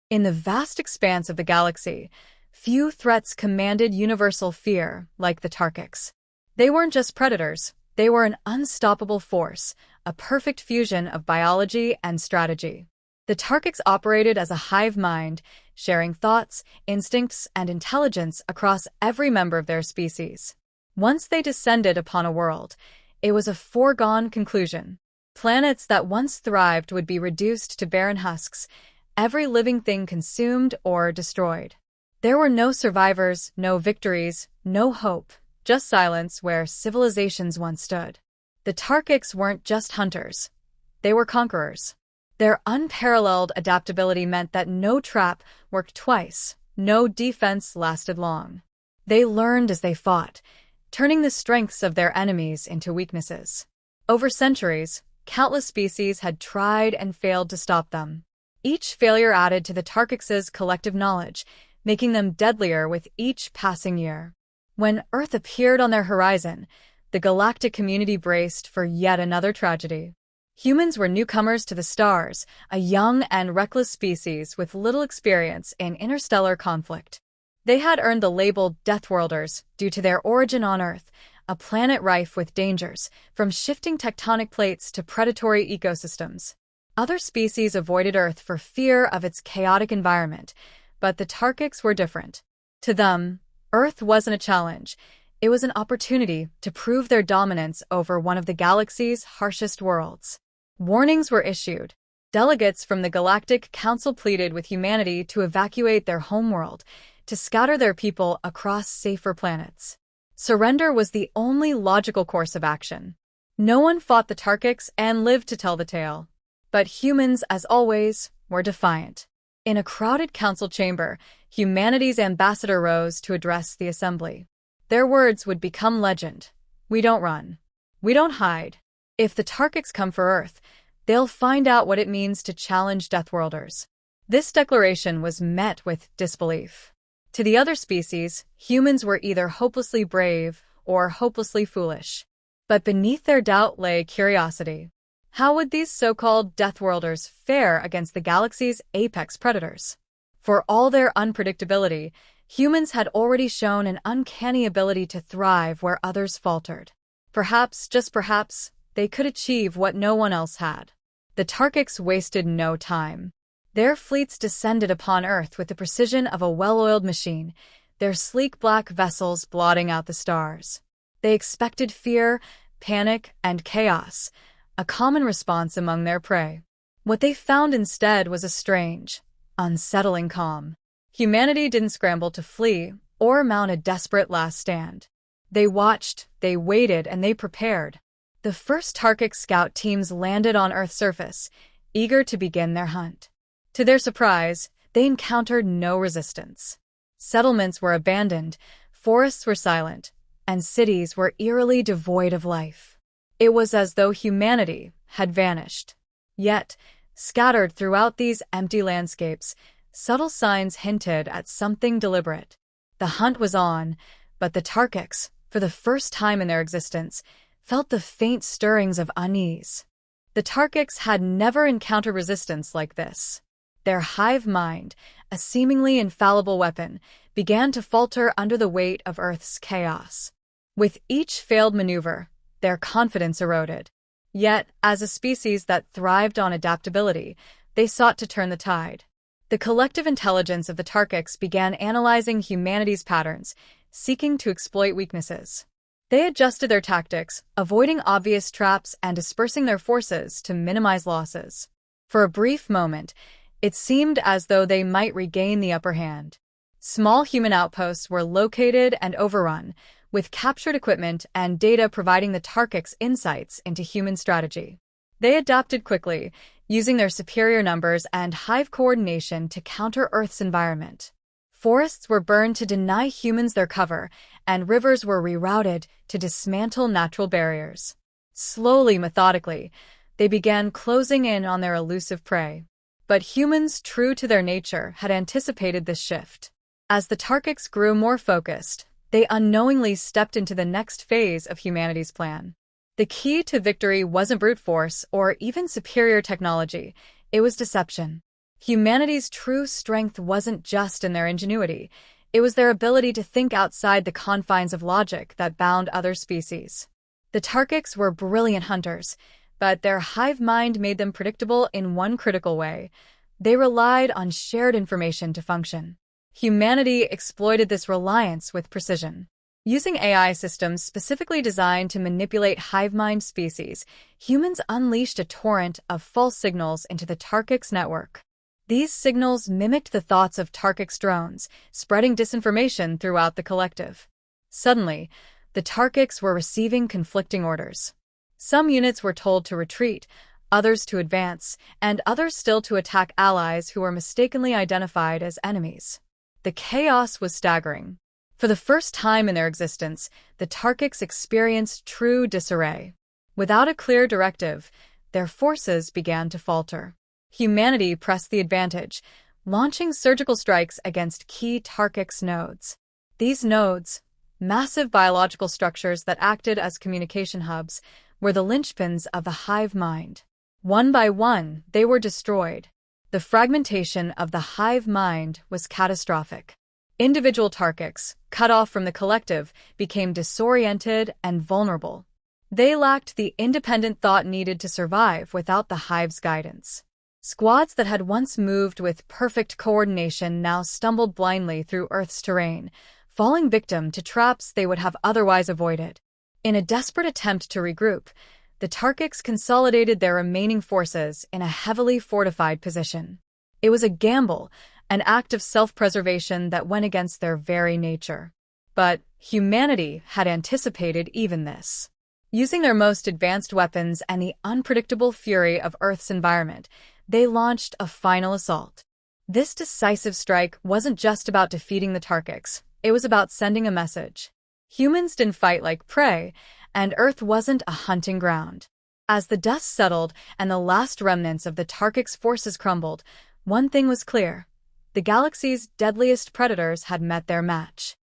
In the vast expanse of the galaxy, few threats commanded universal fear like the Tarkix. They weren't just predators, they were an unstoppable force, a perfect fusion of biology and strategy. The Tarkix operated as a hive mind, sharing thoughts, instincts, and intelligence across every member of their species. Once they descended upon a world, it was a foregone conclusion. Planets that once thrived would be reduced to barren husks, every living thing consumed or destroyed. There were no survivors, no victories, no hope, just silence where civilizations once stood. The Tarkix weren't just hunters. They were conquerors. Their unparalleled adaptability meant that no trap worked twice, no defense lasted long. They learned as they fought, turning the strengths of their enemies into weaknesses. Over centuries, countless species had tried and failed to stop them. Each failure added to the Tarkix's collective knowledge, making them deadlier with each passing year. When Earth appeared on their horizon, the galactic community braced for yet another tragedy. Humans were newcomers to the stars, a young and reckless species with little experience in interstellar conflict. They had earned the label Deathworlders due to their origin on Earth, a planet rife with dangers, from shifting tectonic plates to predatory ecosystems. Other species avoided Earth for fear of its chaotic environment, but the Tarkix were different. To them, Earth wasn't a challenge. It was an opportunity to prove their dominance over one of the galaxy's harshest worlds. Warnings were issued. Delegates from the Galactic Council pleaded with humanity to evacuate their homeworld, to scatter their people across safer planets. Surrender was the only logical course of action. No one fought the Tarkix and lived to tell the tale. But humans, as always, were defiant. In a crowded council chamber, humanity's ambassador rose to address the assembly. Their words would become legend. We don't run. We don't hide. If the Tarkix come for Earth, they'll find out what it means to challenge Deathworlders. This declaration was met with disbelief. To the other species, humans were either hopelessly brave or hopelessly foolish. But beneath their doubt lay curiosity. How would these so-called Deathworlders fare against the galaxy's apex predators? For all their unpredictability, humans had already shown an uncanny ability to thrive where others faltered. Perhaps, just perhaps, they could achieve what no one else had. The Tarkix wasted no time. Their fleets descended upon Earth with the precision of a well-oiled machine, their sleek black vessels blotting out the stars. They expected fear, panic, and chaos, a common response among their prey. What they found instead was a strange, unsettling calm. Humanity didn't scramble to flee or mount a desperate last stand. They watched, they waited, and they prepared. The first Tarkix scout teams landed on Earth's surface, eager to begin their hunt. To their surprise, they encountered no resistance. Settlements were abandoned, forests were silent, and cities were eerily devoid of life. It was as though humanity had vanished. Yet, scattered throughout these empty landscapes, subtle signs hinted at something deliberate. The hunt was on, but the Tarkix, for the first time in their existence, felt the faint stirrings of unease. The Tarkix had never encountered resistance like this. Their hive mind, a seemingly infallible weapon, began to falter under the weight of Earth's chaos. With each failed maneuver, their confidence eroded. Yet, as a species that thrived on adaptability, they sought to turn the tide. The collective intelligence of the Tarkix began analyzing humanity's patterns, seeking to exploit weaknesses. They adjusted their tactics, avoiding obvious traps and dispersing their forces to minimize losses. For a brief moment, it seemed as though they might regain the upper hand. Small human outposts were located and overrun, with captured equipment and data providing the Tarkix insights into human strategy. They adapted quickly, using their superior numbers and hive coordination to counter Earth's environment. Forests were burned to deny humans their cover, and rivers were rerouted to dismantle natural barriers. Slowly, methodically, they began closing in on their elusive prey. But humans, true to their nature, had anticipated this shift. As the Tarkix grew more focused, they unknowingly stepped into the next phase of humanity's plan. The key to victory wasn't brute force or even superior technology, it was deception. Humanity's true strength wasn't just in their ingenuity. It was their ability to think outside the confines of logic that bound other species. The Tarkix were brilliant hunters, but their hive mind made them predictable in one critical way. They relied on shared information to function. Humanity exploited this reliance with precision. Using AI systems specifically designed to manipulate hive mind species, humans unleashed a torrent of false signals into the Tarkix network. These signals mimicked the thoughts of Tarkix drones, spreading disinformation throughout the collective. Suddenly, the Tarkix were receiving conflicting orders. Some units were told to retreat, others to advance, and others still to attack allies who were mistakenly identified as enemies. The chaos was staggering. For the first time in their existence, the Tarkix experienced true disarray. Without a clear directive, their forces began to falter. Humanity pressed the advantage, launching surgical strikes against key Tarkix nodes. These nodes, massive biological structures that acted as communication hubs, were the linchpins of the hive mind. One by one, they were destroyed. The fragmentation of the hive mind was catastrophic. Individual Tarkix, cut off from the collective, became disoriented and vulnerable. They lacked the independent thought needed to survive without the hive's guidance. Squads that had once moved with perfect coordination now stumbled blindly through Earth's terrain, falling victim to traps they would have otherwise avoided. In a desperate attempt to regroup, the Tarkix consolidated their remaining forces in a heavily fortified position. It was a gamble, an act of self-preservation that went against their very nature. But humanity had anticipated even this. Using their most advanced weapons and the unpredictable fury of Earth's environment, they launched a final assault. This decisive strike wasn't just about defeating the Tarkix, it was about sending a message. Humans didn't fight like prey, and Earth wasn't a hunting ground. As the dust settled and the last remnants of the Tarkix forces crumbled, one thing was clear. The galaxy's deadliest predators had met their match.